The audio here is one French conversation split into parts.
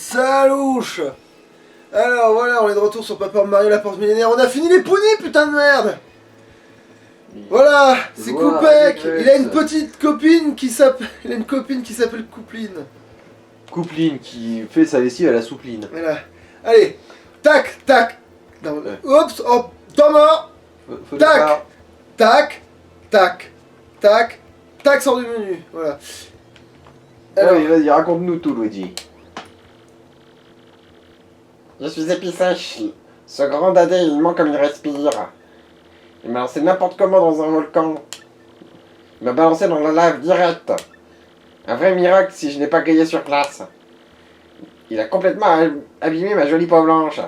Salouche. Alors voilà, on est de retour sur Paper Mario la porte millénaire. On a fini les poneys, putain de merde. Voilà, c'est Koupek. Il a une petite copine qui s'appelle... Il a une copine qui s'appelle Coupline. Coupline qui fait sa lessive à la soupline. Voilà. Allez, tac, tac. Non, Ouais. oups, oh, Thomas. Tac, tac, tac, tac, tac, sort du menu. Voilà. Alors, Allez, vas-y, raconte-nous tout, Luigi. Je suis épicèche. Ce grand dadé, il ment comme il respire. Il m'a lancé n'importe comment dans un volcan. Il m'a balancé dans la lave direct. Un vrai miracle si je n'ai pas grillé sur place. Il a complètement abîmé ma jolie peau blanche.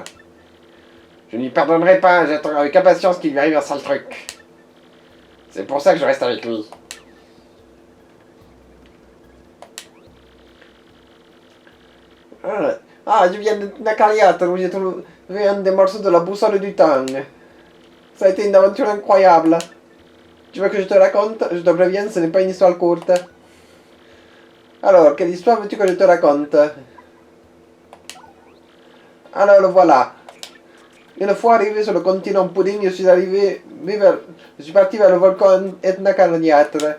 Je ne lui pardonnerai pas, j'attends avec impatience qu'il lui arrive un sale truc. C'est pour ça que je reste avec lui. Ah, je viens de Nakaliata où j'ai trouvé un des morceaux de la boussole du temps. Ça a été une aventure incroyable. Tu veux que je te raconte? Je te préviens, ce n'est pas une histoire courte. Alors, quelle histoire veux-tu que je te raconte? Alors, le voilà. Une fois arrivé sur le continent Pudding, je suis parti vers le volcan Etna Calaniatre.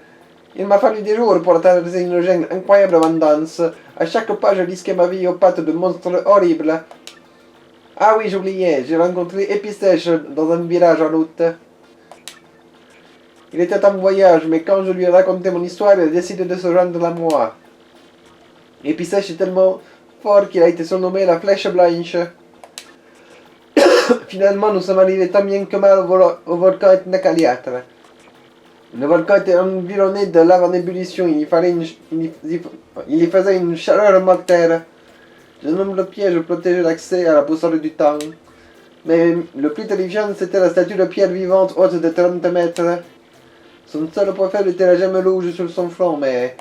Il m'a fallu des jours pour traverser une jungle incroyablement dense. À chaque pas, je risquais ma vie aux pattes de monstres horribles. Ah oui, j'oubliais, j'ai rencontré Epistèche dans un village en août. Il était en voyage, mais quand je lui ai raconté mon histoire, il a décidé de se joindre à moi. Epistèche est tellement fort qu'il a été surnommé la Flèche Blanche. Finalement, nous sommes arrivés tant bien que mal au volcan Etna Calaniatre. Le volcan était environné de lave en ébullition, il y faisait une chaleur mortelle. De nombreux pièges protégeaient l'accès à la boussole du temps. Mais le plus terrifiant, c'était la statue de pierre vivante haute de 30 mètres. Son seul point faible était la gemme rouge sur son front, mais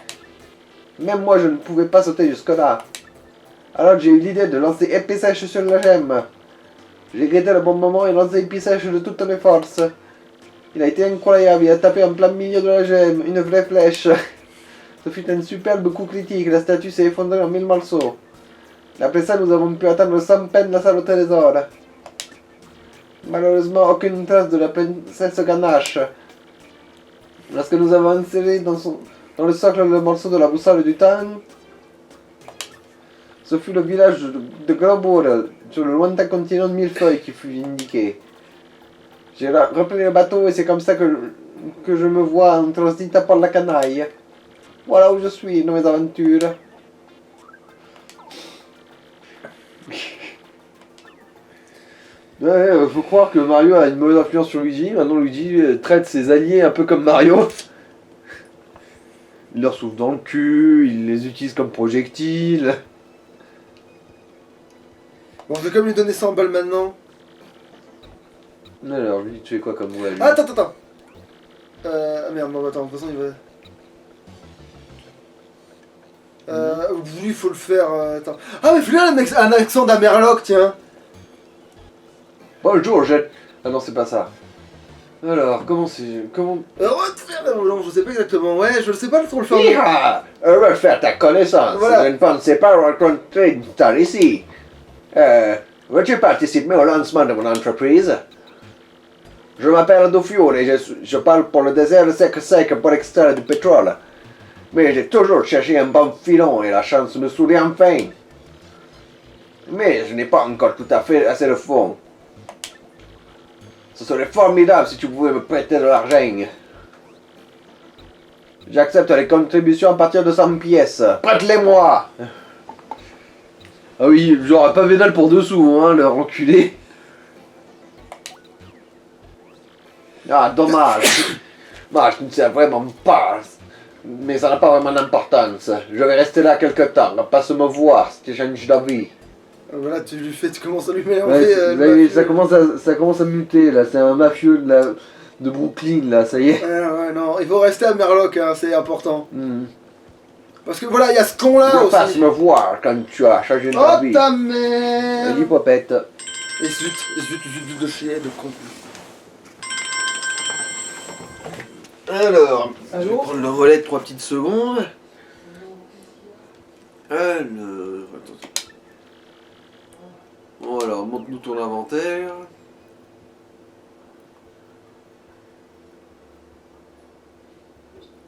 même moi je ne pouvais pas sauter jusque-là. Alors j'ai eu l'idée de lancer épée sèche sur la gemme. J'ai guetté le bon moment et lancé épée sèche de toutes mes forces. Il a été incroyable, il a tapé en plein milieu de la gemme, une vraie flèche. Ce fut un superbe coup critique, la statue s'est effondrée en 1000 morceaux. Après ça, nous avons pu attendre sans peine la salle au trésor. Malheureusement, aucune trace de la princesse Ganache. Lorsque nous avons inséré dans le socle le morceau de la boussole du temps, ce fut le village de Graubourg, sur le lointain continent de Millefeuille, qui fut indiqué. J'ai repris le bateau et c'est comme ça que je me vois en transit par la canaille. Voilà où je suis dans mes aventures. Ouais, faut croire que Mario a une mauvaise influence sur Luigi. Maintenant, Luigi traite ses alliés un peu comme Mario. Il leur souffle dans le cul, il les utilise comme projectiles. bon, on veut comme lui donner 100 balles maintenant. Alors, lui, tu fais quoi comme voix lui? Attends. Ah merde, bon, attends, de toute façon, il va... lui, il faut le faire... attends. Ah, mais fais-lui un accent d'Amerloc, tiens. Bonjour, jette. Ah non, c'est pas ça. Alors, comment c'est. Comment. Ouais, non, je sais pas exactement. Ouais, je sais pas trop le faire. Iha! Heureux de faire ta connaissance. Voilà. Je ne pensais pas rencontrer une star ici. Veux-tu participer au lancement de mon entreprise? Je m'appelle Dofiore et je parle pour le désert sec pour extraire du pétrole. Mais j'ai toujours cherché un bon filon et la chance me sourit enfin. Mais je n'ai pas encore tout à fait assez de fonds. Ce serait formidable si tu pouvais me prêter de l'argent. J'accepte les contributions à partir de 100 pièces. Prête-les-moi! Ah oui, genre pas vénal pour dessous, hein, leur enculé. Ah, dommage. Moi, je ne sais vraiment pas. Mais ça n'a pas vraiment d'importance. Je vais rester là quelque temps. Passe me voir si tu changes d'avis. Voilà, tu commences à lui Ouais, mélanger. là, le mafieux. ça commence à muter là, c'est un mafieux de Brooklyn là, ça y est. Ouais, non, il faut rester à Merloc, hein, c'est important. Hmm. Parce que voilà, il y a ce con-là Passe aussi. me voir quand tu as changé Oh d'avis. ta Vas-y, mère! popette. Et zut, de chier, de con. Alors, je vais Allô prendre le relais de 3 petites secondes. Alors, attends. Montre-nous ton inventaire.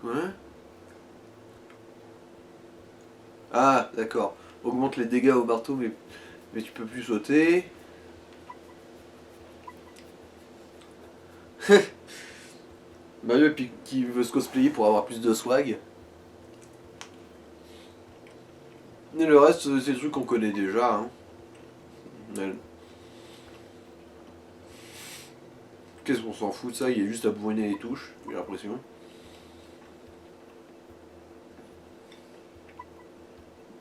Ouais. Ah, d'accord. Augmente les dégâts au marteau, mais tu peux plus sauter. Mario qui veut se cosplayer pour avoir plus de swag. Et le reste, c'est des trucs qu'on connaît déjà. Hein. Qu'est-ce qu'on s'en fout de ça? Il y a juste à bourriner les touches, j'ai l'impression.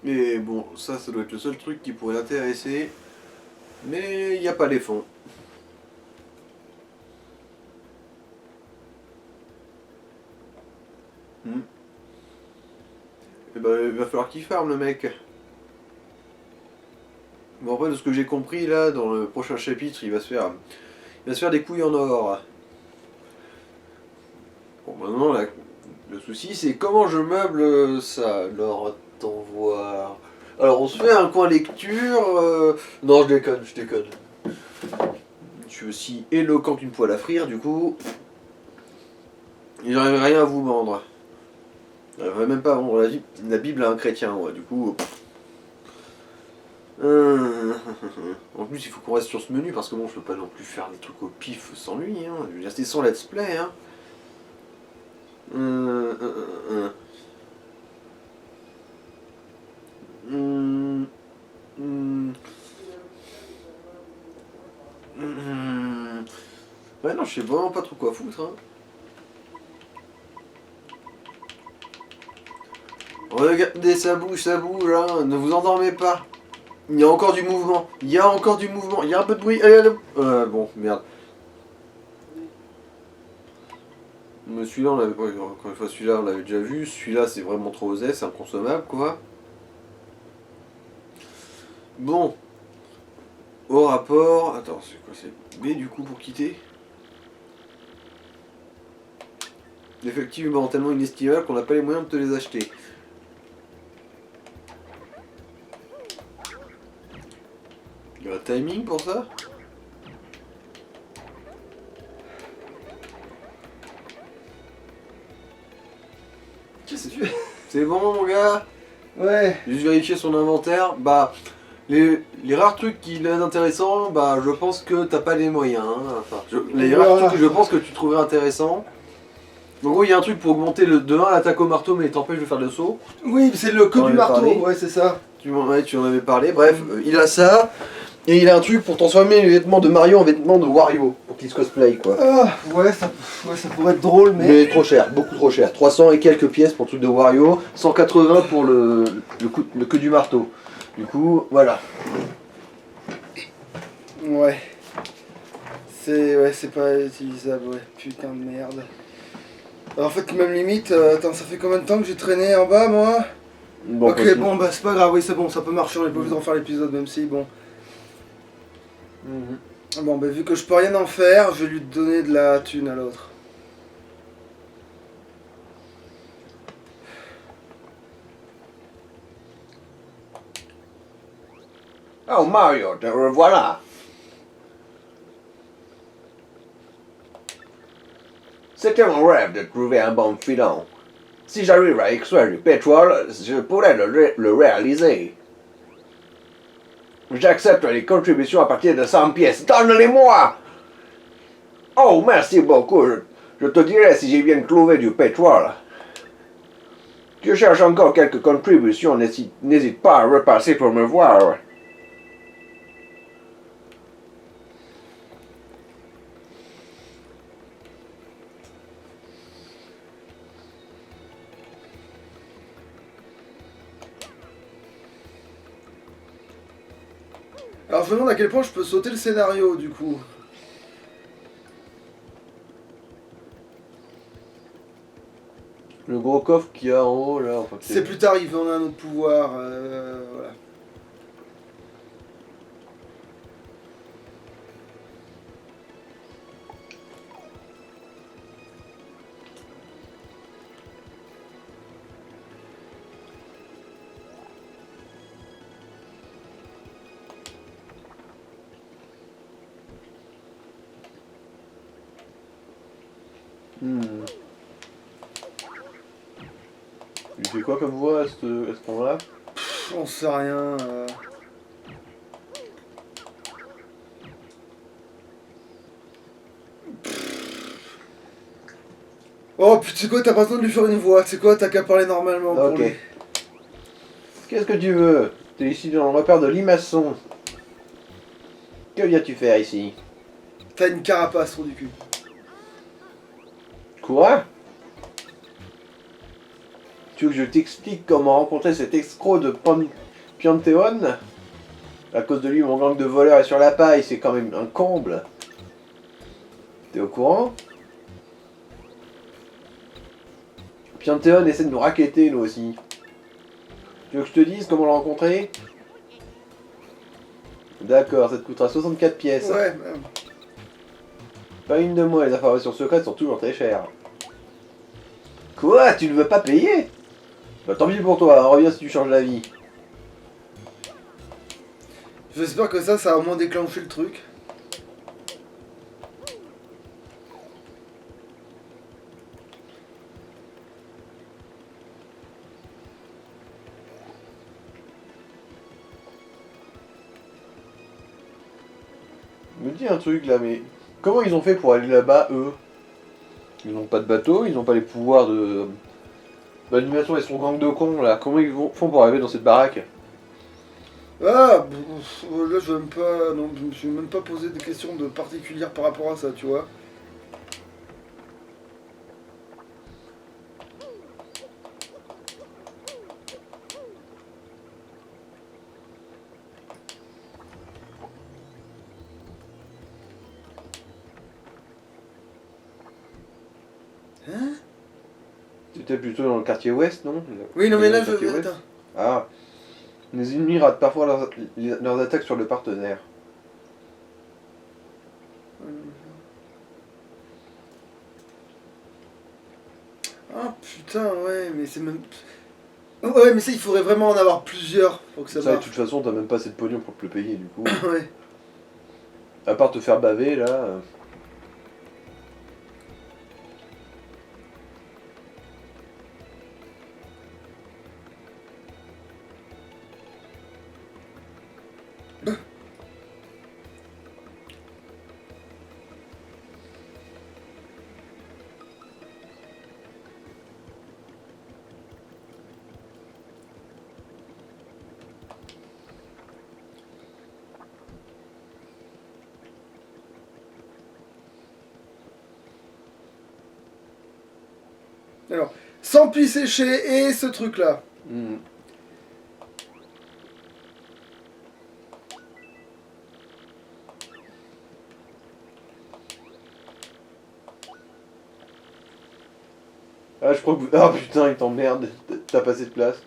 Et bon, ça doit être le seul truc qui pourrait l'intéresser. Mais il n'y a pas les fonds. Et ben, il va falloir qu'il farme le mec. Bon, après, de ce que j'ai compris là, dans le prochain chapitre, il va se faire des couilles en or. Bon, maintenant, le souci, c'est comment je meuble ça. Alors, attends voir. Alors, on se fait un coin lecture. Non, je déconne. Je suis aussi éloquent qu'une poêle à frire, du coup. Il n'arrive rien à vous vendre. Il n'arriverait même pas à vendre la Bible à un chrétien, ouais, du coup. En plus, il faut qu'on reste sur ce menu parce que bon, je peux pas non plus faire des trucs au pif sans lui. Hein. Je veux dire, c'est son let's play. Hein. Ouais, non, je sais vraiment pas trop quoi foutre. Hein. Regardez, ça bouge, hein. Ne vous endormez pas. Il y a encore du mouvement. Il y a un peu de bruit. Allez. Bon, merde. Mais celui-là, encore une fois, celui-là, on l'avait déjà vu. Celui-là, c'est vraiment trop osé, c'est inconsommable, quoi. Bon. Au rapport... Attends, c'est quoi? C'est B, du coup, pour quitter? Effectivement, tellement inestimable qu'on n'a pas les moyens de te les acheter. Il y a un timing pour ça? Qu'est-ce que tu fais? C'est bon, mon gars? Ouais. Juste vérifier son inventaire. Bah, les rares trucs qu'il a d'intéressant, bah, je pense que t'as pas les moyens. Hein. Enfin, les rares trucs que je pense que tu trouverais intéressants. En gros, il y a un truc pour augmenter de 1 l'attaque au marteau, mais il t'empêche de faire le saut. Oui, c'est le code du marteau, ouais, c'est ça. Tu en avais parlé. Bref, il a ça. Et il a un truc pour transformer les vêtements de Mario en vêtements de Wario. Pour qu'il se cosplay, quoi. Ah, ouais, ça pourrait être drôle, Mais trop cher, beaucoup trop cher. 300 et quelques pièces pour le truc de Wario, 180 pour le queue du marteau. Du coup, voilà. Ouais. C'est pas utilisable, ouais. Putain de merde. Alors, en fait, même limite, attends, ça fait combien de temps que j'ai traîné en bas, moi? Bon, ok, bon, bah c'est pas grave, oui, c'est bon, ça peut marcher, on est pas obligé de refaire l'épisode, même si, bon. Bon, bah vu que je peux rien en faire, je vais lui donner de la thune à l'autre. Oh Mario, te revoilà. C'était mon rêve de trouver un bon filon. Si j'arrive à extraire du pétrole, je pourrais le réaliser. J'accepte les contributions à partir de 100 pièces. Donne-les-moi! Oh, merci beaucoup. Je te dirai si j'ai bien trouvé du pétrole. Tu cherches encore quelques contributions, n'hésite pas à repasser pour me voir. Alors je me demande à quel point je peux sauter le scénario, du coup. Le gros coffre qu'il y a en haut, là... Enfin, C'est plus tard, il veut en a un autre pouvoir, voilà. Hmm. Il fait quoi comme voix à ce moment-là? On sait rien. Oh, puis tu sais quoi, t'as pas besoin de lui faire une voix. Tu sais quoi, t'as qu'à parler normalement pour Ok. lui. Qu'est-ce que tu veux? T'es ici dans le repère de Limaçon. Que viens-tu faire ici? T'as une carapace sur du cul. Quoi? Tu veux que je t'explique comment rencontrer cet escroc de Panthéon? À cause de lui, mon gang de voleurs est sur la paille, c'est quand même un comble. T'es au courant? Panthéon essaie de nous racketter, nous aussi. Tu veux que je te dise comment le rencontrer? D'accord, ça te coûtera 64 pièces. Ouais, Pas une de moi, les informations secrètes sont toujours très chères. Quoi? Tu ne veux pas payer? Bah tant pis pour toi, reviens si tu changes d'avis. j'espère que ça a au moins déclenché le truc. Me dis un truc là, mais comment ils ont fait pour aller là-bas, eux? Ils n'ont pas de bateau, ils n'ont pas les pouvoirs de l'animation et son gang de cons là. Comment font pour arriver dans cette baraque? Ah, là je vais même pas. Non, je me suis même pas posé de questions de particulières par rapport à ça, tu vois. Hein? C'était plutôt dans le quartier ouest, non? Oui, non, mais là je. Quartier ouest. Attends. Ah, les ennemis ratent parfois leurs attaques sur le partenaire. Ah putain, ouais, mais c'est même. Ouais, mais ça, il faudrait vraiment en avoir plusieurs pour que ça Ça, de marche. toute façon, t'as même pas assez de pognon pour te le payer du coup. Ouais. À part te faire baver là. Alors, sans pis sécher et ce truc-là. Hmm. Ah, je crois que. Ah putain, il t'emmerde. T'as pas assez de place.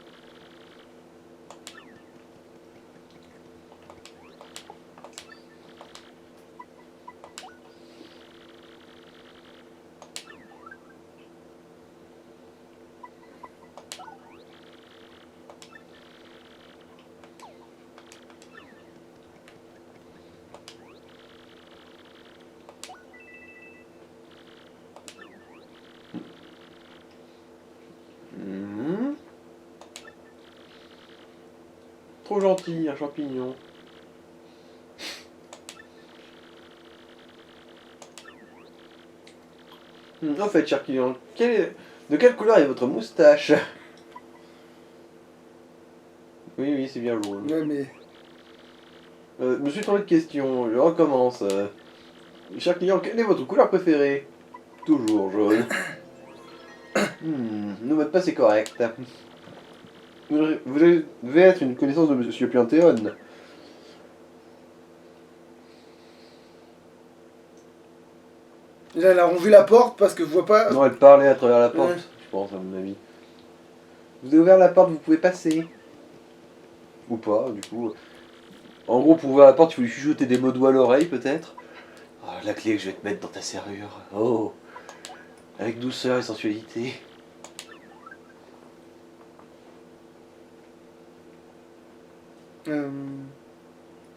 Hmm. Trop gentil, un champignon. En fait, cher client, de quelle couleur est votre moustache? Oui, oui, c'est bien jaune. Ouais, mais. Je me suis trompé de question, je recommence. Cher client, quelle est votre couleur préférée? Toujours jaune. Le mot de passe est correct. Vous devez être une connaissance de Monsieur Panthéon. Là, elle a rongé la porte parce que je vois pas. Non, elle parlait à travers la porte, Ouais. je pense, à mon avis. Vous avez ouvert la porte, vous pouvez passer. Ou pas, du coup. En gros, pour ouvrir la porte, il faut lui chuchoter des mots doux à l'oreille, peut-être. Oh, la clé que je vais te mettre dans ta serrure. Oh, avec douceur et sensualité.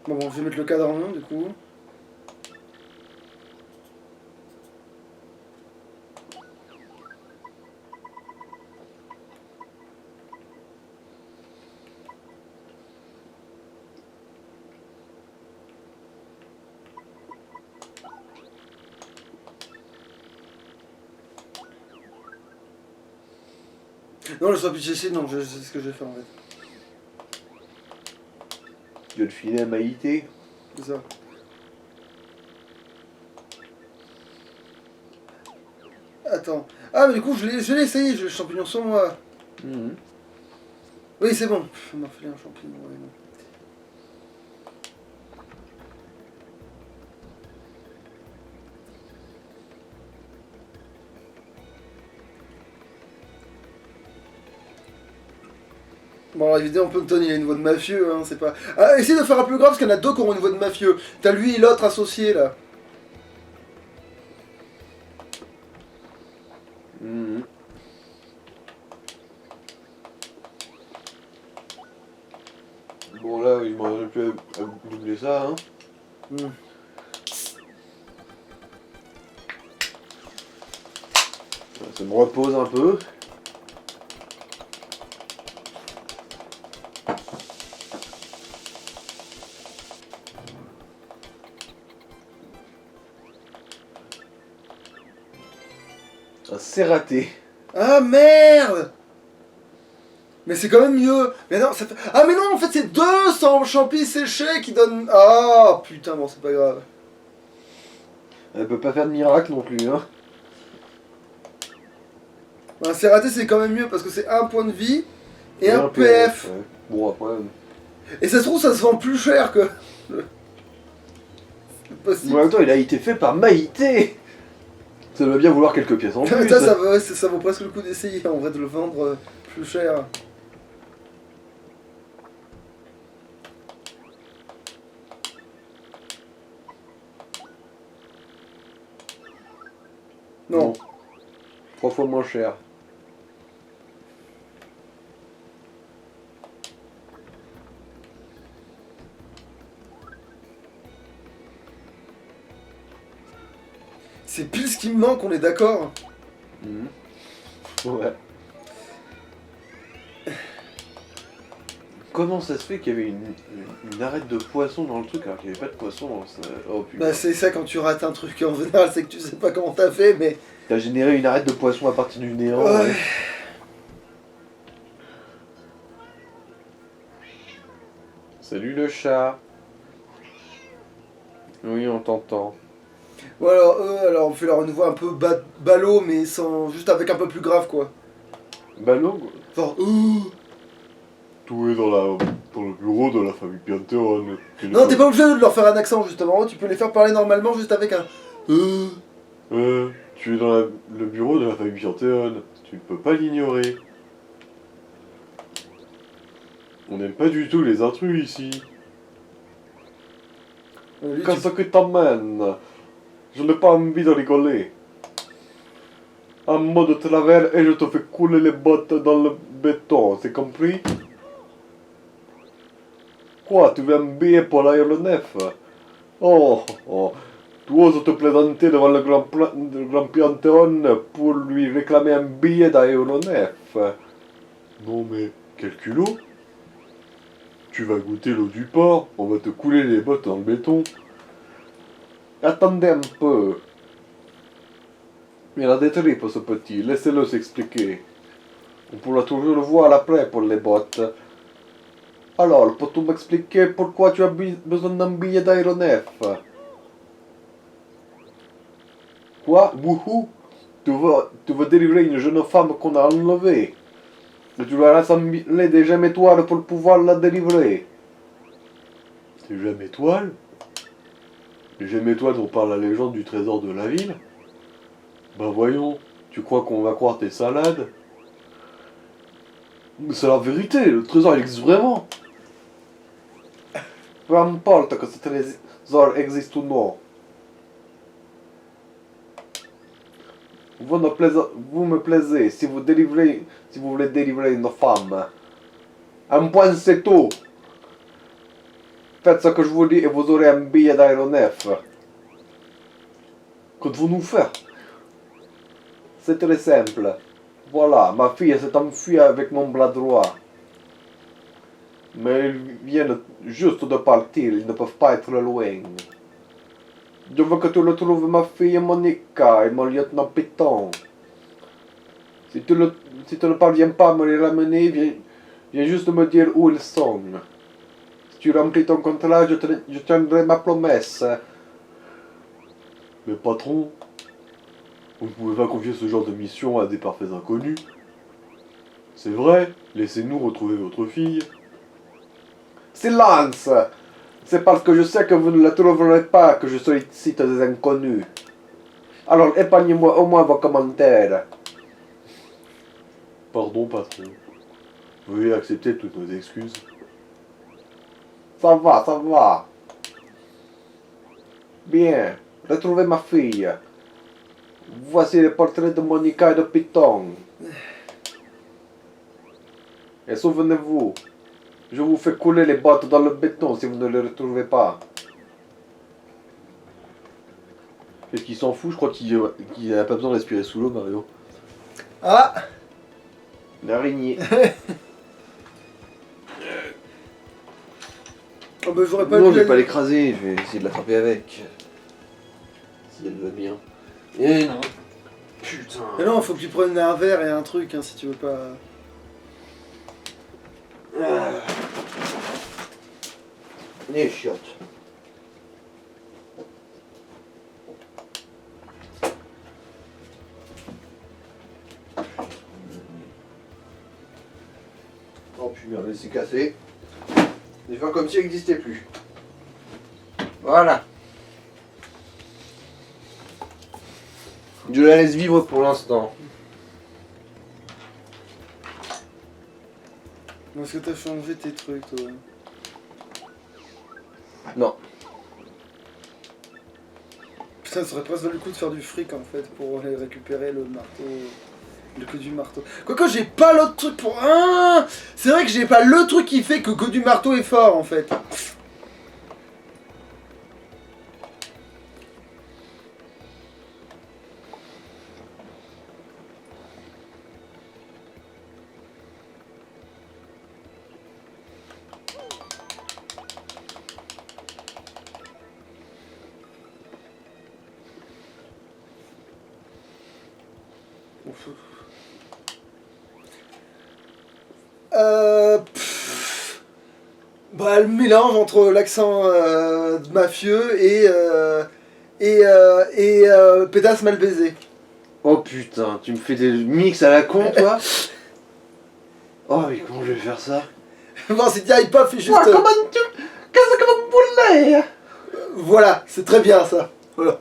Bon, je vais mettre le cadran du coup. Non, le swap ici, non, je sais ce que je vais faire en fait. Tu vas te filer un Maïté. C'est ça. Attends. Ah, mais du coup, je l'ai essayé, j'ai le champignon sur moi. Oui, c'est bon. On m'a fait un champignon, ouais, non. Bon, alors évidemment, Ponton, il a une voix de mafieux, hein, c'est pas... Ah, essaye de faire un peu grave, parce qu'il y en a deux qui auront une voix de mafieux. T'as lui et l'autre associé, là. Bon, là, il m'en a plus à doubler ça, hein. Ça me repose un peu. Ah, c'est raté. Ah, merde! Mais c'est quand même mieux. Mais non, ça fait... Ah, mais non, en fait, c'est 200 champis séchés qui donnent... Ah, putain, bon, c'est pas grave. Elle peut pas faire de miracle non plus, hein. Ben, c'est raté, c'est quand même mieux, parce que c'est un point de vie et un PF. Ouais. Bon, après... Et ça se trouve, ça se vend plus cher que... C'est possible. En même temps, il a été fait par Maïté. Ça doit bien vouloir quelques pièces en plus. Putain, ça vaut presque le coup d'essayer, en vrai, de le vendre plus cher. Non. 3 fois moins cher. C'est pile ce qui me manque, on est d'accord. Ouais. Comment ça se fait qu'il y avait une arête de poisson dans le truc alors qu'il n'y avait pas de poisson dans ça. Oh putain. Bah c'est ça quand tu rates un truc en général, c'est que tu sais pas comment t'as fait, mais... T'as généré une arête de poisson à partir du néant. Ouais. Salut le chat. Oui, on t'entend. Bon alors on fait leur une voix un peu ballot, mais sans... juste avec un peu plus grave quoi. Ballot. Genre... Tout est dans le bureau de la famille Pianteron. Non, t'es pas obligé de leur faire un accent justement, tu peux les faire parler normalement juste avec un... Tu es dans le bureau de la famille Pianteron. Tu ne peux pas l'ignorer. On n'aime pas du tout les intrus ici. Qu'est-ce que t'emmènes? Je n'ai pas envie de rigoler. Un mot de travers et je te fais couler les bottes dans le béton, c'est compris? Quoi, tu veux un billet pour l'aéronef? Oh, tu oses te présenter devant le grand Pianteron pour lui réclamer un billet d'aéronef? Non mais, quel culot? Tu vas goûter l'eau du port, on va te couler les bottes dans le béton. Attendez un peu. Il a des tripes ce petit, laissez-le s'expliquer. On pourra toujours le voir après pour les bottes. Alors, peux-tu m'expliquer pourquoi tu as besoin d'un billet d'aéronef? Quoi? Wouhou? Tu veux délivrer une jeune femme qu'on a enlevée. Et tu dois rassembler des gemmes étoiles pour pouvoir la délivrer. Des gemmes étoiles? Les gemmes étoiles dont parle la légende du trésor de la ville? Ben voyons, tu crois qu'on va croire tes salades? Mais c'est la vérité, le trésor il existe vraiment. Peu importe que ce trésor existe ou non. Vous me plaisez si vous voulez délivrer une femme. Un point c'est tout. Faites ce que je vous dis et vous aurez un billet d'aéronef. Que devons-nous faire? C'est très simple. Voilà, ma fille s'est enfuie avec mon bras droit. Mais ils viennent juste de partir, ils ne peuvent pas être loin. Je veux que tu retrouves ma fille Monica et mon lieutenant Piton. Si tu ne parviens pas à me les ramener, viens juste me dire où ils sont. Si tu remplis ton contrat, je tiendrai ma promesse. Mais patron, vous ne pouvez pas confier ce genre de mission à des parfaits inconnus. C'est vrai, laissez-nous retrouver votre fille. Silence! C'est parce que je sais que vous ne la trouverez pas que je sollicite des inconnus. Alors épargnez-moi au moins vos commentaires. Pardon, patron. Veuillez accepter toutes nos excuses. Ça va, ça va. Bien, retrouvez ma fille. Voici le portrait de Monica et de Python. Et souvenez-vous, je vous fais couler les bottes dans le béton si vous ne les retrouvez pas. Est-ce qu'il s'en fout? Je crois qu'il n'a pas besoin de respirer sous l'eau, Mario. Ah, L'araignée. oh bah, j'aurais pas Non, dû je vais la- pas l'écraser, je vais essayer de l'attraper avec. Si elle va bien. Eh non. Putain. Mais non, faut que tu prennes un verre et un truc hein, si tu veux pas. Les chiottes. Oh putain, c'est cassé. Je vais faire comme si elle n'existait plus. Voilà. Je la laisse vivre pour l'instant. Est-ce que t'as changé tes trucs toi? Non. Putain, ça serait presque le coup de faire du fric en fait pour aller récupérer le marteau. Le coup du marteau. Quoique j'ai pas l'autre truc pour. Ah, c'est vrai que j'ai pas le truc qui fait que le coup du marteau est fort en fait. Bah, le mélange entre l'accent mafieux et pétasse mal baisé. Oh putain, tu me fais des mix à la con, toi? Oh, mais comment je vais faire ça? Bon, si t'y arrives pas, fais juste. Comment tu... Qu'est-ce que vous voulez? Voilà, c'est très bien ça. Voilà.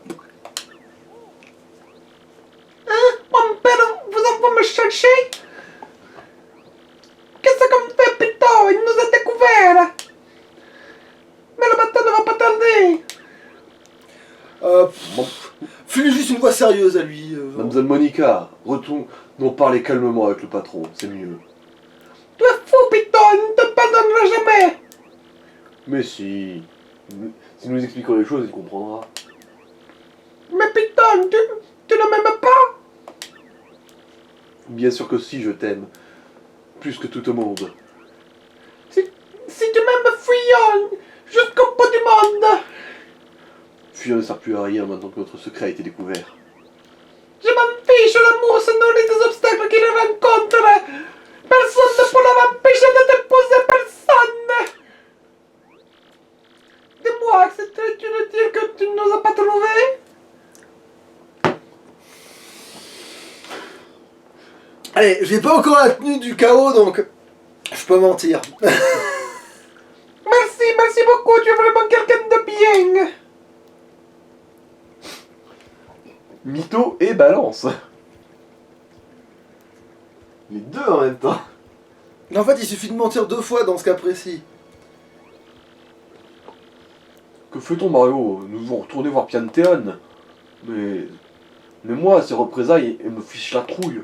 Mon père vous envoie me chercher? Qu'est-ce qu'on fait, Python? Il nous a découvert. Mais le matin ne va pas tarder. Bon, Fais-lui juste une voix sérieuse à lui. Genre. Mademoiselle Monica, retournons parler calmement avec le patron, c'est mieux. Tu es fou, Python, il ne te pardonnera jamais. Mais si nous expliquons les choses, il comprendra. Mais Python, tu ne m'aimes pas? Bien sûr que si, je t'aime. Plus que tout au monde. Si tu m'aimes, fuyons jusqu'au bout du monde. Fuir ne sert plus à rien maintenant que notre secret a été découvert. Je m'en fiche, l'amour se nourrit des obstacles qu'il rencontre. Personne ne pourra m'empêcher de t'épouser, personne. Dis-moi, accepterais-tu de dire que tu ne nous as pas trouvés? Allez, j'ai pas encore la tenue du chaos donc je peux mentir. Merci beaucoup, tu es vraiment quelqu'un de bien. Mytho et balance. Les deux en même temps. En fait, il suffit de mentir 2 fois dans ce cas précis. Que fait-on, Mario? Nous devons retourner voir Piantéon. Mais moi, ces représailles, elles me fichent la trouille.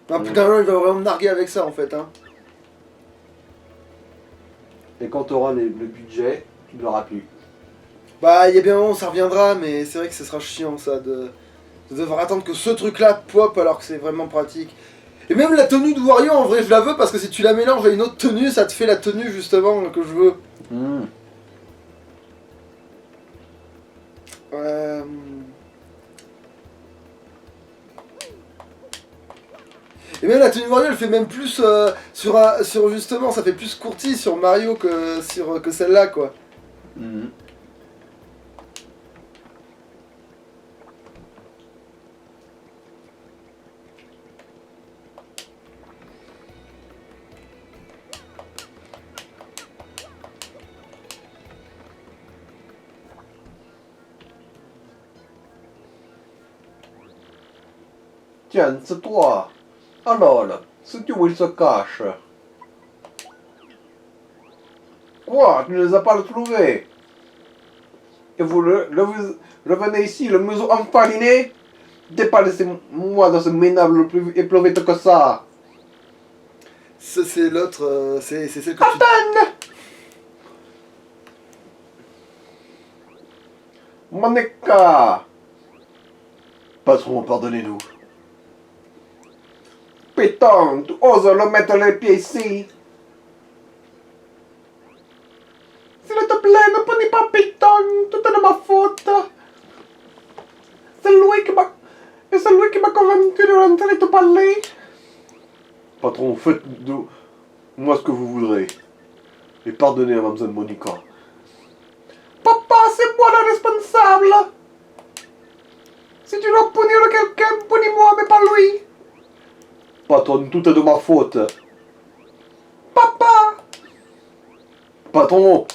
Ah putain, il va vraiment me narguer avec ça en fait. Hein. Et quand t'auras le budget, tu ne l'auras plus. Bah, il y a bien un moment où ça reviendra, mais c'est vrai que ce sera chiant ça de devoir attendre que ce truc là pop alors que c'est vraiment pratique. Et même la tenue de Wario, en vrai, je la veux parce que si tu la mélanges à une autre tenue, ça te fait la tenue justement que je veux. Et même la tenue de Wario, elle fait même plus sur justement, ça fait plus courtis sur Mario que celle-là, quoi. Tiens, c'est toi. Alors, c'est où il se cache? Quoi? Tu ne les as pas retrouvés? Et vous revenez ici, le museau enfariné? Dépassez-moi dans ce minable plus éprouvé que ça. Ça, c'est l'autre, c'est celle que tu... Attends! Monica! Patron, pardonnez-nous. Péton, tu oses le mettre les pieds ici? S'il te plaît, ne prenez pas Péton, tout est de ma faute. C'est lui qui m'a convaincu de rentrer te parler. Patron, faites de moi ce que vous voudrez. Et pardonnez à Mademoiselle Monica. Papa, c'est moi le responsable. Si tu dois punir quelqu'un, punis-moi, mais pas lui. Patron, tout est de ma faute. Papa! Patron,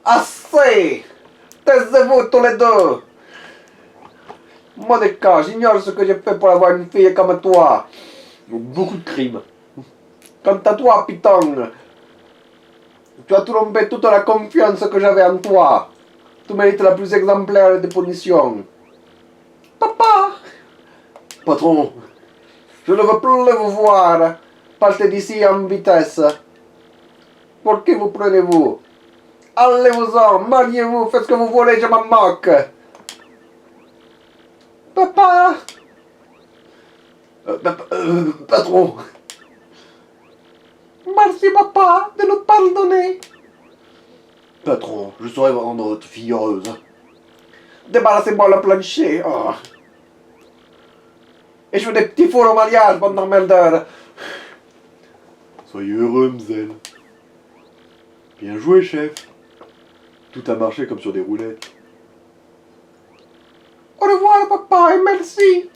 Assez! Taisez-vous tous les deux! Monica, j'ignore ce que j'ai fait pour avoir une fille comme toi. beaucoup de crimes. Quant à toi, Python, tu as trompé toute la confiance que j'avais en toi. Tu mérites la plus exemplaire des punitions. Papa! Patron, Je ne veux plus vous voir. Partez d'ici en vitesse. Pour qui vous prenez-vous? Allez-vous-en, mariez-vous, faites ce que vous voulez, je m'en moque. Papa! patron, Merci, papa, de nous pardonner. patron, je saurais rendre votre fille heureuse. Débarrassez-moi le plancher. Oh. Et je fais des petits fours au mariage pendant Melder. Soyez heureux, Mzel. Bien joué, chef. Tout a marché comme sur des roulettes. Au revoir, papa, et merci.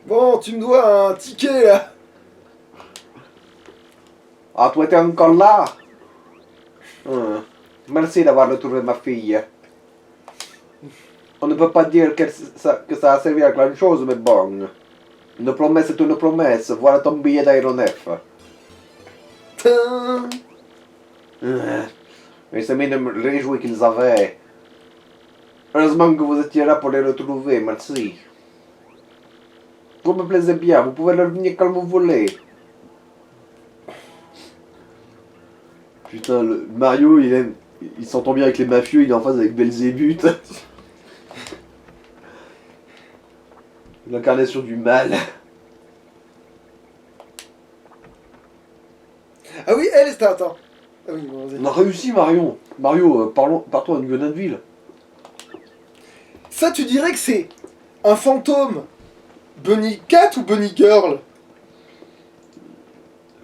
Bon, tu me dois un ticket, là. Ah, tu étais encore là? Merci d'avoir retrouvé ma fille. On ne peut pas dire que ça a servi à grand chose, mais bon. Une promesse est une promesse. Voilà ton billet d'aéronef. Tain. Et ça me réjouit qu'ils avaient. Heureusement que vous étiez là pour les retrouver, merci. Vous me plaisez bien, vous pouvez revenir quand vous voulez. Putain, Mario, il s'entend bien avec les mafieux, il est en phase avec Belzébuth. L'incarnation du mal. Ah oui, elle, c'était... Attends. Ah oui, bon, vas-y. On a réussi, Marion. Mario, partons à New Grenadville. Ça, tu dirais que c'est un fantôme Bunny Cat ou Bunny Girl?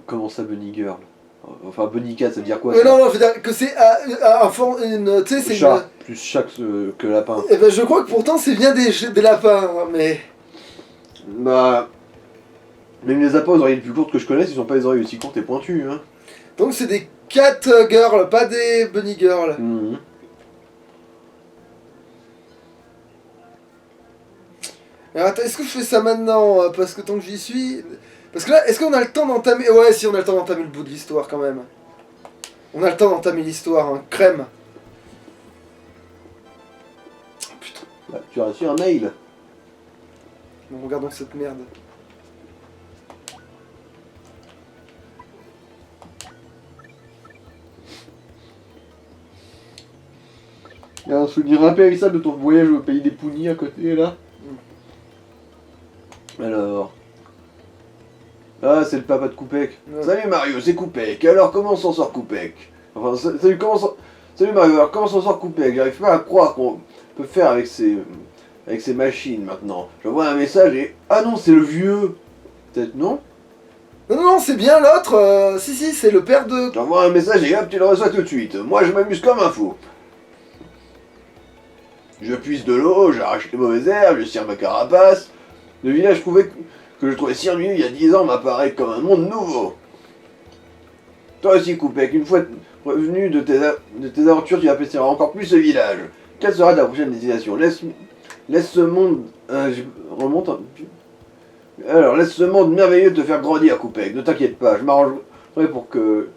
Comment ça, Bunny Girl? Enfin, Bunny Cat, ça veut dire quoi? Non, non, je veux dire que c'est un fantôme... Tu sais, c'est Chat, plus chat que lapin. Eh ben, je crois que pourtant, c'est bien des lapins, hein, mais... Bah... Même les appâts aux oreilles les plus courtes que je connaisse, ils ont pas les oreilles aussi courtes et pointues, hein. Donc, c'est des Cat Girls, pas des Bunny Girls. Mhm. Alors, attends, est-ce que je fais ça maintenant? Parce que tant que j'y suis... Parce que là, est-ce qu'on a le temps d'entamer... Ouais, si, on a le temps d'entamer le bout de l'histoire, quand même. On a le temps d'entamer l'histoire, hein. Crème. Oh, putain. Bah, tu as reçu un mail. Bon, regardons cette merde. Il y a un souvenir impérissable de ton voyage au pays des Pounis à côté, là. Alors. Ah, c'est le papa de Koupek. Ouais. Salut Mario, c'est Koupek. Alors, comment s'en sort Koupek? Enfin, salut Mario, alors comment s'en sort Koupek? J'arrive pas à croire qu'on peut faire avec ces machines maintenant. J'envoie un message et... Ah non, c'est le vieux. Peut-être non? Non, c'est bien l'autre. Si, c'est le père de... J'envoie un message et hop, tu le reçois tout de suite. Moi, je m'amuse comme un fou. Je puise de l'eau, j'arrache les mauvaises herbes, je cire ma carapace. Le village que je trouvais si ennuyeux il y a 10 ans m'apparaît comme un monde nouveau. Toi aussi, Koupek, une fois revenu de tes aventures, tu apprécieras encore plus ce village. Quelle sera ta prochaine destination? Laisse ce monde... je remonte un peu. Alors, laisse ce monde merveilleux te faire grandir, Koupek. Ne t'inquiète pas, je m'arrangerai pour que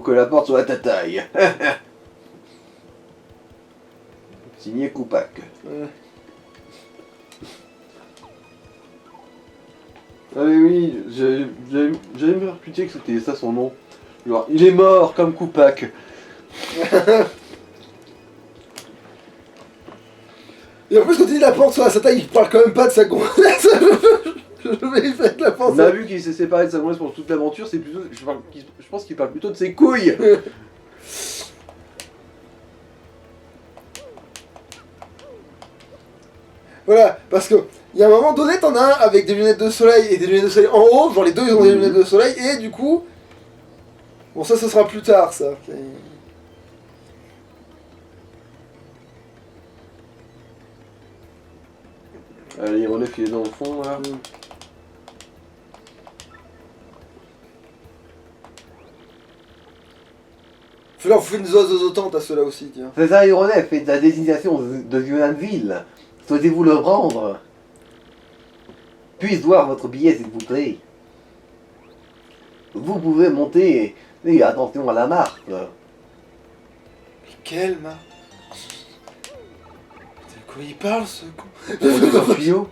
la porte soit à ta taille. Signé Koupak. Ah oui, j'avais me réputé que c'était ça son nom. Genre, il est mort comme Koupak. Et en plus, quand il dit la porte soit à sa taille, il parle quand même pas de sa grossesse. Je vais faire de la On pensée. a vu qu'il s'est séparé de sa gonzesse pendant toute l'aventure, c'est plutôt. Je pense qu'il parle plutôt de ses couilles. Voilà, parce que il y a un moment donné, t'en as un avec des lunettes de soleil et des lunettes de soleil en haut, genre les deux ils ont des lunettes de soleil, et du coup. Bon, ça, ce sera plus tard, ça. Allez, Relef il est dans le fond là. Fais-leur foutre une zose aux autant, t'as ceux-là aussi, tiens. C'est ça, Ironef, et de la désignation de Violinville. Souhaitez-vous le rendre? Puis-je voir votre billet, s'il vous plaît? Vous pouvez monter, et attention à la marque. Quel ma... De quoi il parle, ce con? Montez sur le tuyau.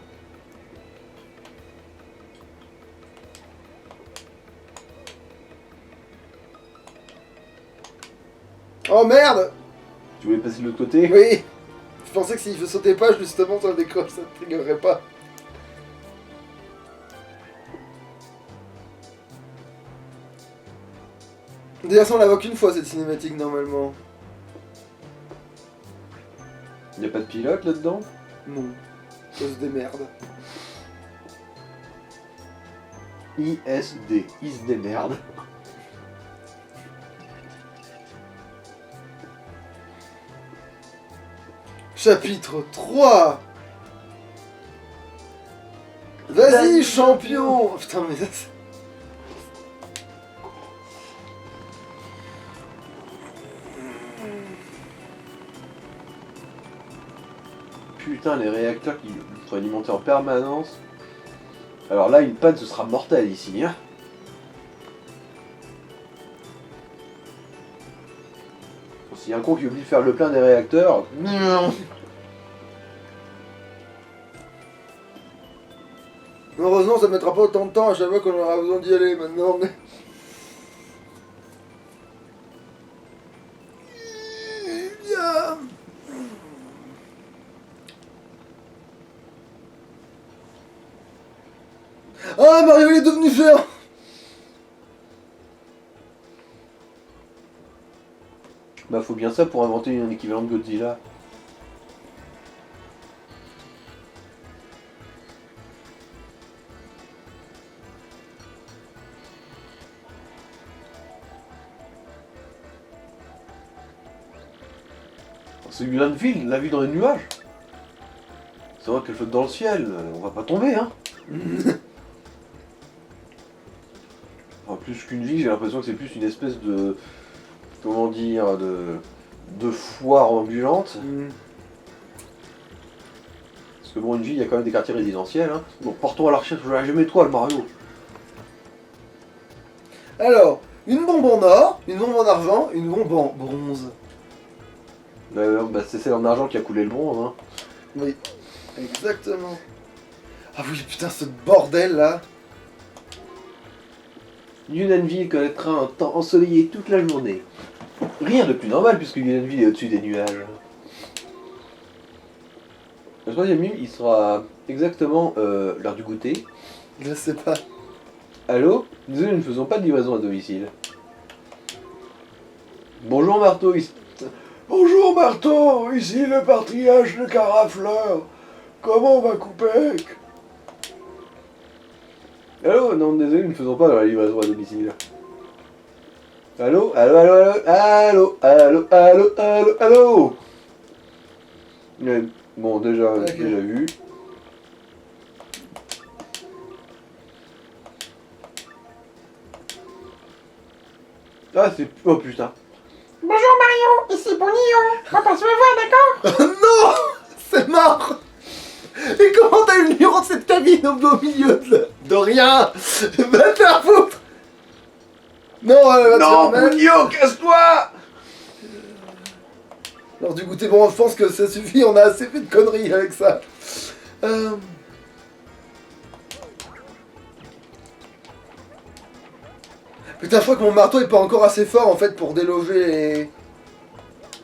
Oh merde! Tu voulais passer de l'autre côté? Oui! Je pensais que si je sautais pas, justement, ça décroche, ça ne triggerait pas. D'ailleurs, ça on la voit qu'une fois cette cinématique normalement. Y'a pas de pilote là-dedans? Non. Ça se démerde. ISD, il se démerde. Chapitre 3. Vas-y, champion! Putain, mais ça c'est... Putain, les réacteurs qui sont alimentés en permanence. Alors là, une panne, ce sera mortel ici. Hein. S'il y a un con qui oublie de faire le plein des réacteurs... Heureusement, ça mettra pas autant de temps à chaque fois qu'on aura besoin d'y aller maintenant. Mais... Ah, Mario, il est devenu géant! Bah faut bien ça pour inventer un équivalent de Godzilla. C'est Violinville, la vue dans les nuages. C'est vrai qu'elle flotte dans le ciel, on va pas tomber hein. En plus qu'une ville, j'ai l'impression que c'est plus une espèce de... Comment dire, de foire ambulante. Parce que bon, une ville, il y a quand même des quartiers résidentiels. Hein. Donc portons à la recherche de la gemme étoile, Mario. Alors, une bombe en or, une bombe en argent, une bombe en bronze. Bah, c'est celle en argent qui a coulé le bronze. Hein. Oui, exactement. Ah oui, putain, ce bordel là. Yunanville connaîtra un temps ensoleillé toute la journée. Rien de plus normal puisque Yunanville est au-dessus des nuages. Le troisième île, il sera exactement l'heure du goûter. Je sais pas. Allô? Désolé, nous ne faisons pas de livraison à domicile. Bonjour Marteau, Bonjour Marteau, ici le patriarche de Carafleur. Comment va Coupec? Allô? Non, désolé, nous ne faisons pas de la livraison à domicile. Allô? Allô, allô, allô, allô, allô, allô, allô, allô. Bon, déjà vu. Ah, c'est... Oh putain. Bonjour Mario, ici Bonillon. On passe me voir, d'accord? Non! C'est mort! Et comment t'as eu le numéro de cette cabine au milieu de rien? Va te faire foutre! Non, va te Non, faire mal. Bougno, casse-toi! Alors du goûter, bon, je pense que ça suffit, on a assez fait de conneries avec ça. Putain, je crois que mon marteau est pas encore assez fort en fait pour déloger les...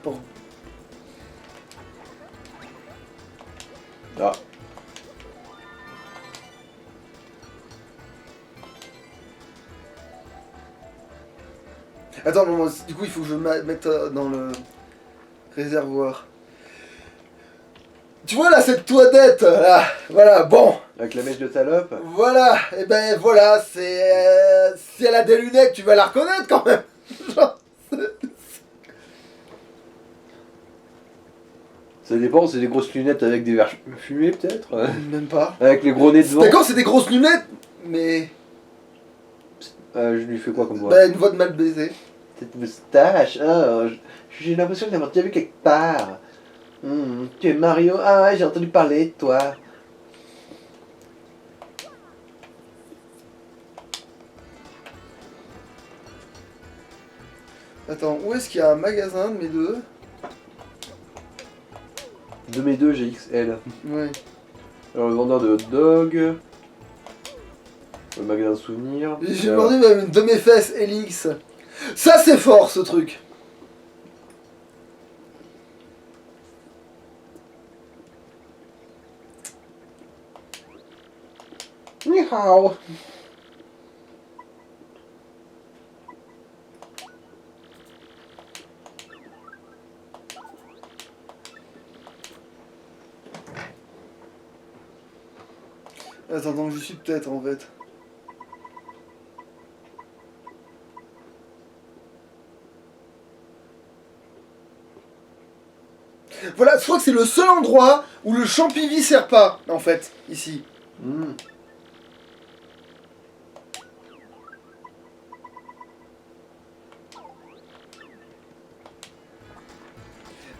Pour... Ah. Attends, bon, du coup il faut que je mette dans le réservoir. Tu vois là cette toilette là, voilà, bon. Avec la mèche de salope. Voilà, et ben voilà, c'est... si elle a des lunettes, tu vas la reconnaître quand même. Genre, Ça dépend, c'est des grosses lunettes avec des verres fumés peut-être. même pas. Avec les gros nez devant. D'accord, c'est des grosses lunettes, mais... Je lui fais quoi comme voix? Bah une voix de mal baisé. Cette moustache, j'ai l'impression de l'avoir déjà vu quelque part. Tu es Mario? Ah ouais, j'ai entendu parler de toi. Attends, où est-ce qu'il y a un magasin de mes deux? De mes deux, j'ai XL. Ouais. Alors le vendeur de hot dog. Le magasin de souvenirs. J'ai demandé même une de mes fesses, Elix. Ça c'est fort ce truc. Ni hao. Attends, donc j'y suis peut-être en fait. Voilà, je crois que c'est le seul endroit où le champivi sert pas, en fait, ici.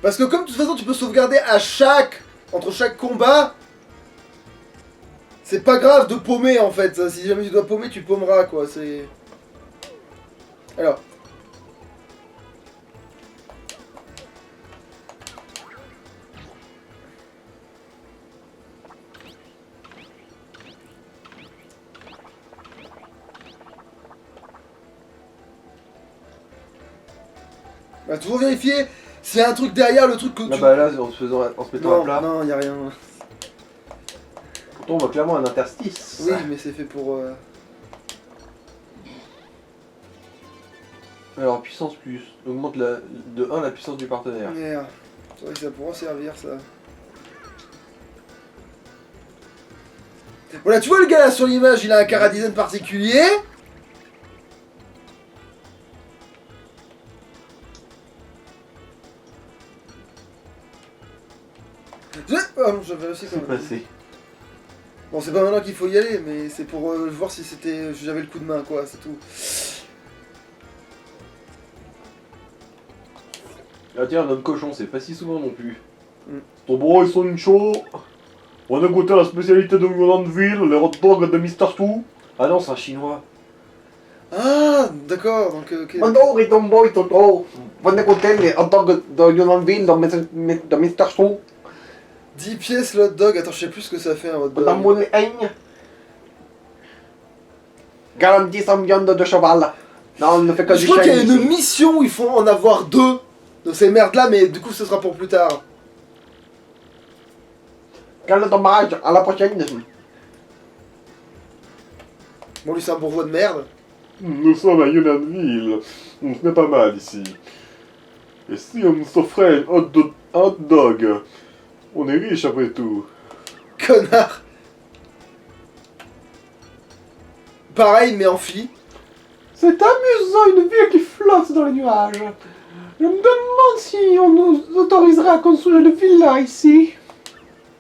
Parce que comme de toute façon tu peux sauvegarder entre chaque combat, c'est pas grave de paumer en fait. Si jamais tu dois paumer, tu paumeras quoi. C'est... Alors. Bah, toujours vérifier s'il y a un truc derrière le truc que Ah tu... bah là, en se mettant à Non, plat. non, y a rien. Pourtant, on voit clairement un interstice. Oui, mais c'est fait pour... Alors, puissance plus. Augmente de 1 la puissance du partenaire. Merde. C'est vrai que ça pourra servir ça. Voilà, tu vois le gars là sur l'image, il a un chara design particulier. Ah non, j'avais réussi quand C'est même. passé. Bon, c'est pas maintenant qu'il faut y aller, mais c'est pour voir si j'avais le coup de main, quoi, c'est tout. Ah tiens, notre cochon, c'est pas si souvent non plus. Ton bro, ils sont chauds. On a goûté la spécialité de Yonandville, les hot dogs de Mr. Stu. Ah non, c'est un chinois. Ah, d'accord, donc ok. Bonjour, et ton boy, Toto. Bonne écoutez, les hot dogs de Yonanville dans Mr. Chou. 10 pièces le hot dog, attends, je sais plus ce que ça fait un hot Dans dog. mon aigne. Garantie 100 viande de cheval. Non, on ne fait que Je du crois qu'il y a chien une ici. mission où il faut en avoir 2 de ces merdes là, mais du coup ce sera pour plus tard. Quel dommage, à la prochaine. Bon, lui, c'est un bourgeois de merde. Nous sommes à Unionville. Ce n'est pas mal ici. Et si on nous offrait un hot dog? On est riche après tout. Connard. Pareil, mais en fille. C'est amusant, une ville qui flotte dans les nuages. Je me demande si on nous autoriserait à construire une villa ici.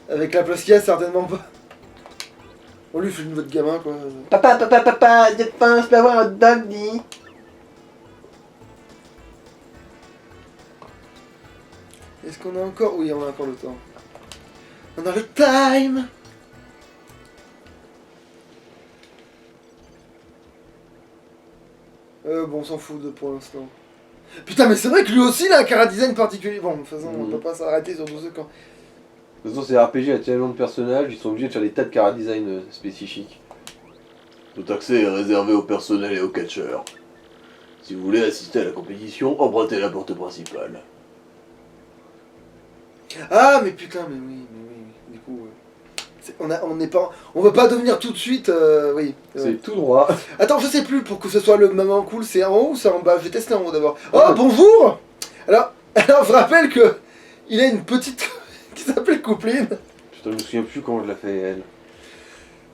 Avec la place qu'il y a, certainement pas. On lui fait une voix de gamin, quoi. Papa, j'ai faim, je peux avoir un hot dog, dis. Est-ce qu'on a encore... Oui, on a encore le temps. On a le time. Bon, on s'en fout de pour l'instant. Putain, mais c'est vrai que lui aussi, il a un chara-design particulier. Bon, de toute façon, on peut pas s'arrêter sur tous ceux camps. De toute façon, c'est RPG, il y a tellement de personnages, ils sont obligés de faire des tas de chara-design spécifiques. Tout accès est réservé au personnel et aux catcheurs. Si vous voulez assister à la compétition, empruntez la porte principale. Ah, mais putain, mais oui. Du coup, on va pas devenir tout de suite, oui. C'est tout droit. Attends, je sais plus, pour que ce soit le moment cool, c'est en haut ou c'est en bas? Je vais tester en haut d'abord. Oh, bonjour. Alors, je rappelle que il a une petite qui s'appelle Coupline. Putain, je me souviens plus comment je l'ai fait, elle.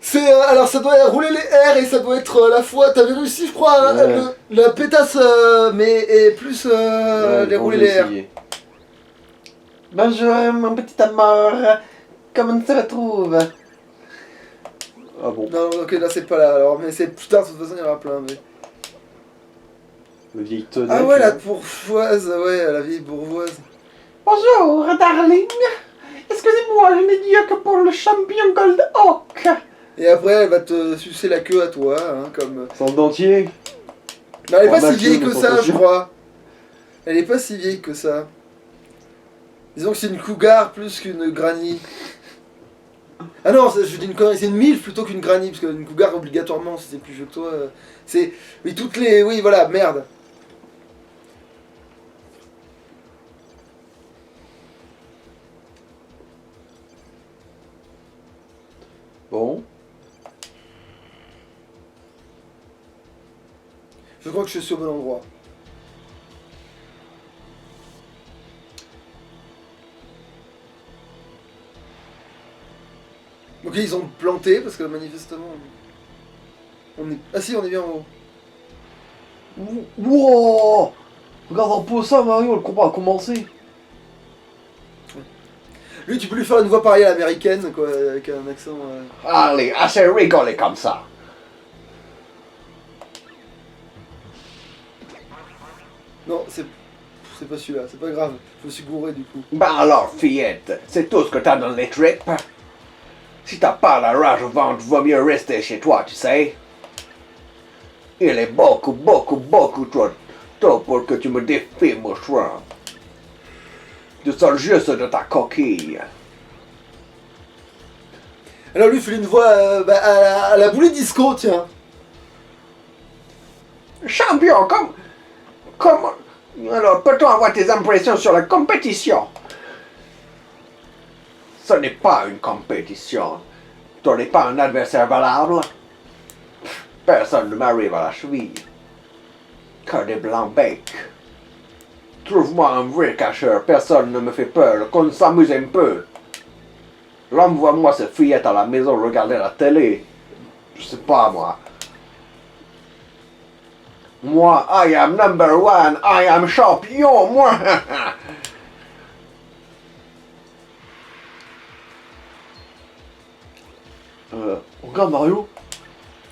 C'est, alors ça doit rouler les R et ça doit être la fois, t'avais réussi je crois, Ouais. la pétasse, mais et plus Ouais, les bon, rouler j'ai les R. essayé. Bonjour, mon petit amour. Comment on se retrouve? Ah bon, Non, ok, là c'est pas là, alors, mais c'est plus tard, de toute façon il y en aura plein. Mais... le vieil tonnet. Ah ouais, tu la vois. bourgeoise, ouais, la vieille bourgeoise. Bonjour, darling. Excusez-moi, je n'ai dit que pour le champion Gold Hawk. Et après elle va te sucer la queue à toi, hein, comme... Sans dentier. Non, elle est Oh, pas si Mathieu, vieille que de ça, je protection. crois. Elle est pas si vieille que ça. Disons que c'est une cougar plus qu'une granny. Ah non, je dis une connerie, c'est une milf plutôt qu'une granny, parce qu'une cougar, obligatoirement, si c'est plus vieux que toi, c'est... Oui, toutes les... Oui, voilà, merde. Bon. Je crois que je suis au bon endroit. Ok, ils ont planté, parce que manifestement... On est... Ah si, on est bien en haut. Wow. Regarde un peu ça, Mario, le combat a commencé. Lui, tu peux lui faire une voix pareille à l'américaine, quoi, avec un accent... Allez, assez rigoler comme ça. Non, c'est pas celui-là, c'est pas grave. Je me suis gouré, du coup. Ben alors, fillette, c'est tout ce que t'as dans les tripes? Si t'as pas la rage au ventre, vaut mieux rester chez toi, tu sais. Il est beaucoup trop tôt pour que tu me défies, mon choix. Tu sors juste de ta coquille. Alors lui, il fait une voix à la boulet disco, tiens. Champion, comment... Alors, peut-on avoir tes impressions sur la compétition? Ce n'est pas une compétition. Tu n'es pas un adversaire valable. Personne ne m'arrive à la cheville. Que des blancs-becs. Trouve-moi un vrai cacheur, personne ne me fait peur, qu'on s'amuse un peu. Renvoie-moi cette fillette à la maison regarder la télé. Je sais pas, moi. Moi, I am number one, I am champion, moi. Regarde Mario,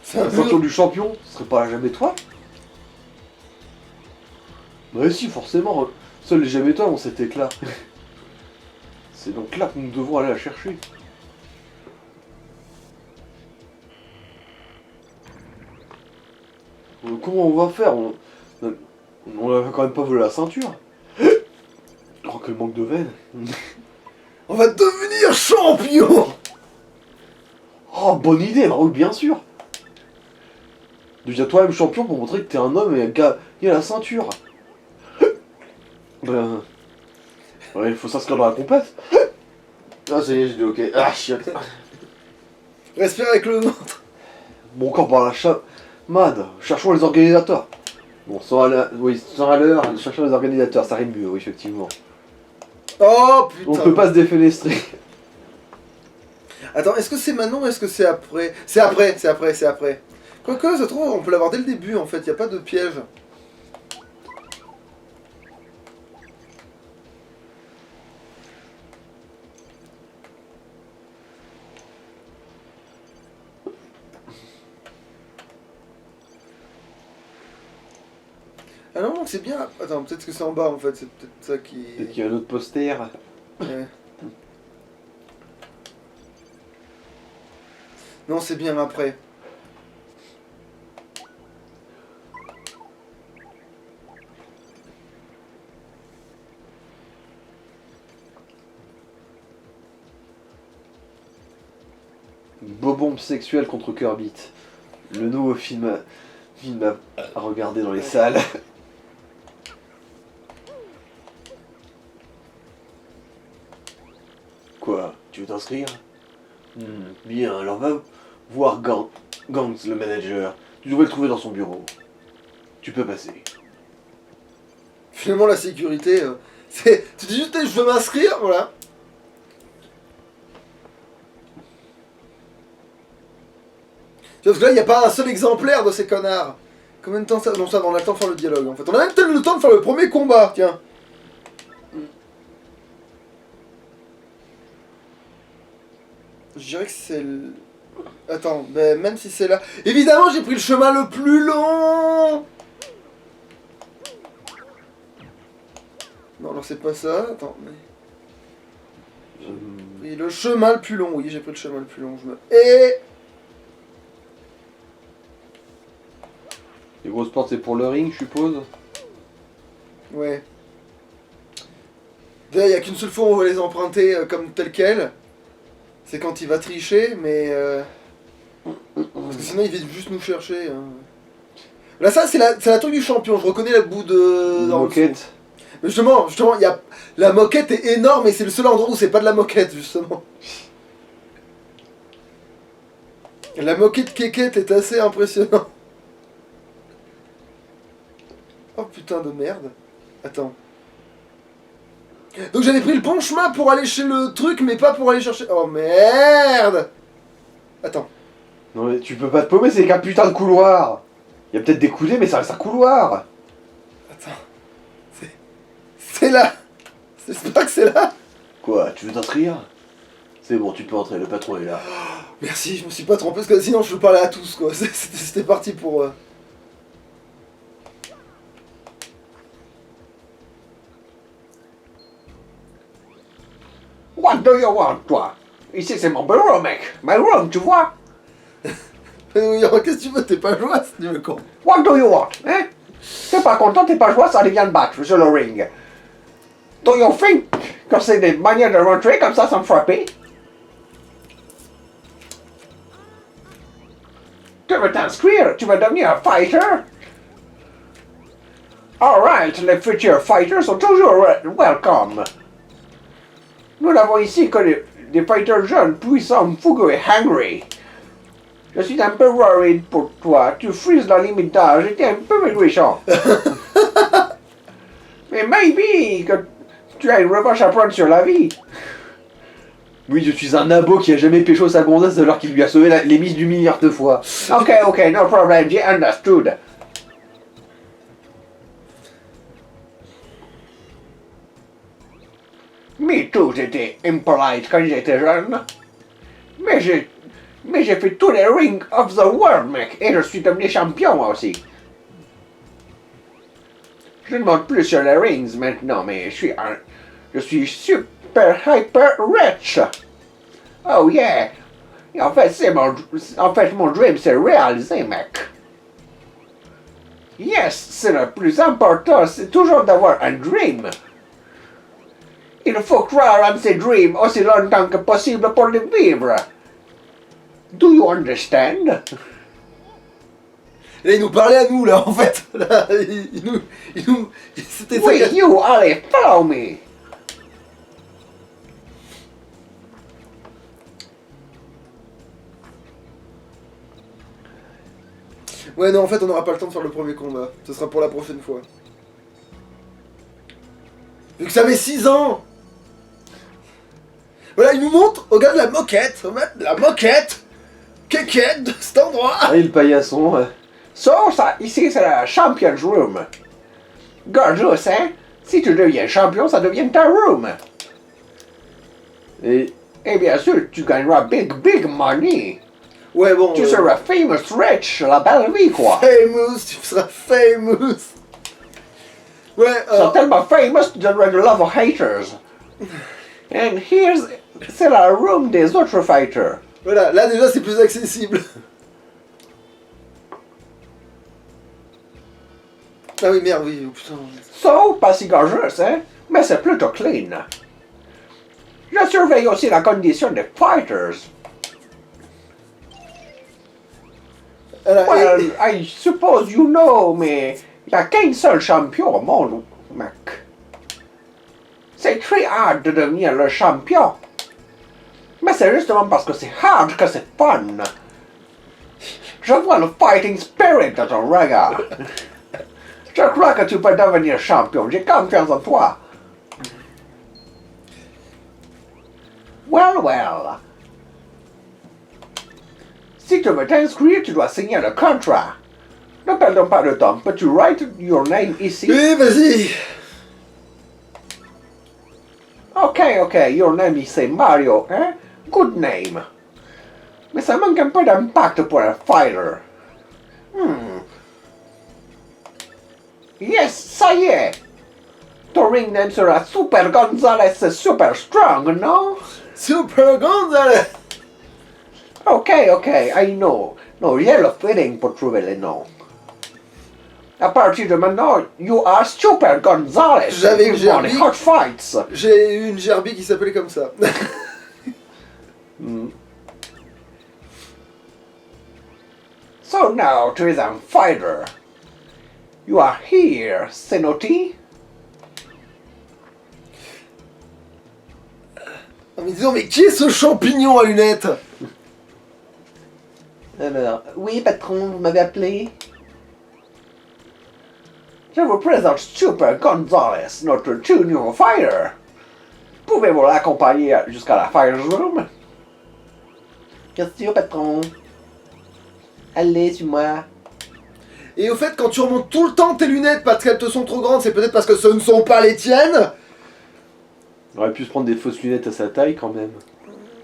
C'est un la peu... ceinture du champion, ce serait pas la jamais toi? Bah si, forcément, seuls les jamais toi ont cet éclat. C'est donc là que nous devons aller la chercher. Comment on va faire? On a quand même pas volé la ceinture. Oh, quel manque de veine. On va devenir champion. Oh, bonne idée, Raoul, bien sûr. Deviens toi-même champion pour montrer que t'es un homme et gagner la ceinture. Ben... Ouais, il faut s'inscrire dans la compète. Ah, ça y est, j'ai dit ok. Ah, chiotte. Respire avec le ventre. Mon corps par la chamade. Cherchons les organisateurs. Bon, sans à l'heure, cherchons les organisateurs, ça rime mieux, oui, effectivement. Oh putain. On peut pas se défenestrer. Attends, est-ce que c'est maintenant ou est-ce que c'est après? C'est après. Quoique, ça se trouve, on peut l'avoir dès le début en fait, y a pas de piège. Ah non, c'est bien. Attends, peut-être que c'est en bas en fait, c'est peut-être ça qui. Peut-être qu'il y a un autre poster. Ouais. Non, c'est bien après. Bobombe sexuelle contre Kirby. Le nouveau film à regarder dans les salles. Quoi? Tu veux t'inscrire? Bien, alors va voir Gans, le manager. Tu devrais le trouver dans son bureau. Tu peux passer. Finalement, la sécurité, c'est. Tu dis juste, je veux m'inscrire, voilà. Parce que là, il n'y a pas un seul exemplaire de ces connards. Combien de temps ça? Non, ça, on a le temps de faire le dialogue en fait. On a même peut-être le temps de faire le premier combat, tiens. Je dirais que c'est le... Attends, ben même si c'est là... Évidemment, j'ai pris le chemin le plus long. Non, alors c'est pas ça. Attends, mais... J'ai pris le chemin le plus long. Oui, j'ai pris le chemin le plus long. Je me... Et... Les grosses portes, c'est pour le ring, je suppose. Ouais. D'ailleurs, il n'y a qu'une seule fois où on va les emprunter comme tel quel. C'est quand il va tricher, mais... Parce que sinon, il va juste nous chercher. Hein. Là, ça, c'est la truc du champion. Je reconnais la bout de... Une dans le moquette. dessous. Mais justement, il y a... la moquette est énorme et c'est le seul endroit où c'est pas de la moquette, justement. La moquette kékette est assez impressionnante. Oh putain de merde. Attends. Donc j'avais pris le bon chemin pour aller chez le truc, mais pas pour aller chercher... Oh merde. Attends. Non mais tu peux pas te paumer, c'est qu'un putain de couloir. Il y a peut-être des coulées, mais ça reste un couloir. Attends. C'est là. J'espère que c'est là. Quoi, tu veux t'inscrire? C'est bon, tu peux entrer, le patron est là. Merci, je me suis pas trompé, parce que sinon je veux parler à tous, quoi. C'était parti pour... What do you want, toi? Ici, c'est mon bureau, mec. My room, tu vois? Qu'est-ce que tu veux? T'es pas joie, si tu veux con. What do you want, hein? T'es pas content, t'es pas joie, ça devient de battre sur le ring. Do you think que c'est des manières de rentrer comme ça sans me frapper? Tu veux t'inscrire? Tu veux devenir un fighter? Alright, les futurs fighters sont toujours welcome. Nous n'avons ici que des fighters jeunes, puissants, fougueux et hungry. Je suis un peu worried pour toi. Tu frises la limite d'âge et t'es un peu méchant. Mais maybe que tu as une revanche à prendre sur la vie. Oui, je suis un abo qui a jamais pécho sa gonzesse alors qu'il lui a sauvé les mises du milliard de fois. Ok, no problem, j'ai understood. Me too, j'étais impolite quand j'étais jeune. Mais j'ai fait tous les rings of the world, mec. Et je suis devenu champion aussi. Je ne monte plus sur les rings maintenant, mais je suis super hyper rich. Oh yeah. Et en fait, mon dream s'est réalisé, mec. Yes, c'est le plus important, c'est toujours d'avoir un dream. Il faut croire en ses dreams aussi longtemps que possible pour les vivre. Do you understand? Là, il nous parlait à nous, là, en fait. Là, c'était ça. Oui, you allez follow me. Ouais, non, en fait, on n'aura pas le temps de faire le premier combat. Ce sera pour la prochaine fois. Vu que ça fait 6 ans. Voilà, il nous montre, regarde la moquette. Regarde la moquette. Quéquette de cet endroit. Ah, et le paillasson. So, ça, ici, c'est la Champion's Room. Gorgeous, hein? Si tu deviens champion, ça devient ta room. Et Et bien sûr, tu gagneras big money. Ouais, bon. Tu seras famous rich, la belle vie, quoi. Famous, tu seras famous. Ouais, Ils sont tellement famous, tu donneras de love aux haters. And c'est la room des autres fighters. voilà, là déjà c'est plus accessible. Ah oui, merde, oui, oh, putain. So, pas si gorgeous, hein? Mais c'est plutôt clean. Je surveille aussi la condition des fighters. Voilà, Well, et- I suppose you know, mais il n'y a qu'un seul champion au monde, mec. C'est très hard de devenir le champion. Mais c'est justement parce que c'est hard que c'est fun. Je vois le fighting spirit dans ton regard. Je crois que tu peux devenir champion. J'ai confiance en toi. Well. Si tu veux t'inscrire, tu dois signer le contrat. Ne perdons pas de temps. Peux-tu write your name ici? Oui, vas-y. Ok. Your name c'est Mario, hein? Good name. Mais ça manque un peu d'impact pour un fighter. Yes, ça y est. Ton ring name sera Super Gonzalez Super Strong, non? Super Gonzalez. Ok, I know. Non, j'ai le feeling pour trouver les noms. À partir de maintenant, you are Super Gonzalez. J'avais une You want gerbille. hot fights. J'ai eu une gerbille qui s'appelait comme ça. So now, tu es un fighter. You are here, c'est noté? Ah, mais disons, mais qui est ce champignon à lunettes? alors, oui, patron, vous m'avez appelé? Je vous présente Super Gonzalez, notre tout nouveau fighter. Pouvez-vous l'accompagner jusqu'à la Fighter's Room? Bien sûr, patron. Allez, suis-moi. Et au fait, quand tu remontes tout le temps tes lunettes parce qu'elles te sont trop grandes, c'est peut-être parce que ce ne sont pas les tiennes. On aurait pu se prendre des fausses lunettes à sa taille quand même.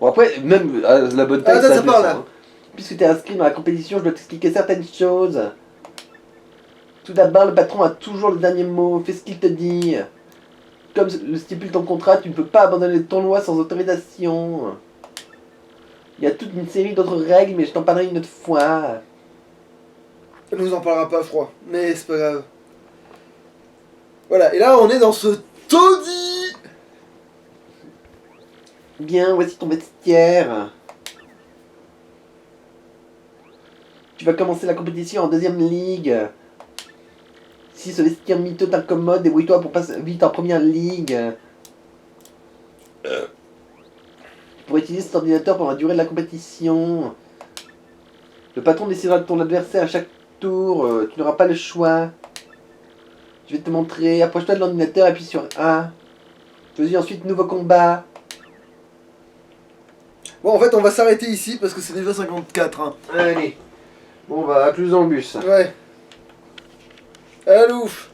Bon après, même à la bonne taille, Ah, ça se parle, descend, là. hein. Puisque tu es inscrit dans la compétition, je dois t'expliquer certaines choses. Tout d'abord, le patron a toujours le dernier mot, fais ce qu'il te dit. Comme le stipule ton contrat, tu ne peux pas abandonner le tournoi sans autorisation. Il y a toute une série d'autres règles, mais je t'en parlerai une autre fois. Elle nous en parlera pas, je crois. Mais c'est pas grave. Voilà, et là on est dans ce taudis. Bien, voici ton vestiaire. Tu vas commencer la compétition en deuxième ligue. Si ce vestiaire miteux t'incommode, débrouille-toi pour passer vite en première ligue. Pour utiliser cet ordinateur pendant la durée de la compétition. Le patron décidera de ton adversaire à chaque tour. Tu n'auras pas le choix. Je vais te montrer. Approche-toi de l'ordinateur, appuie sur A. Choisis ensuite nouveau combat. Bon, en fait, on va s'arrêter ici parce que c'est déjà 54. Hein. Allez. Bon, bah, à plus dans le bus. Ouais. Alouf.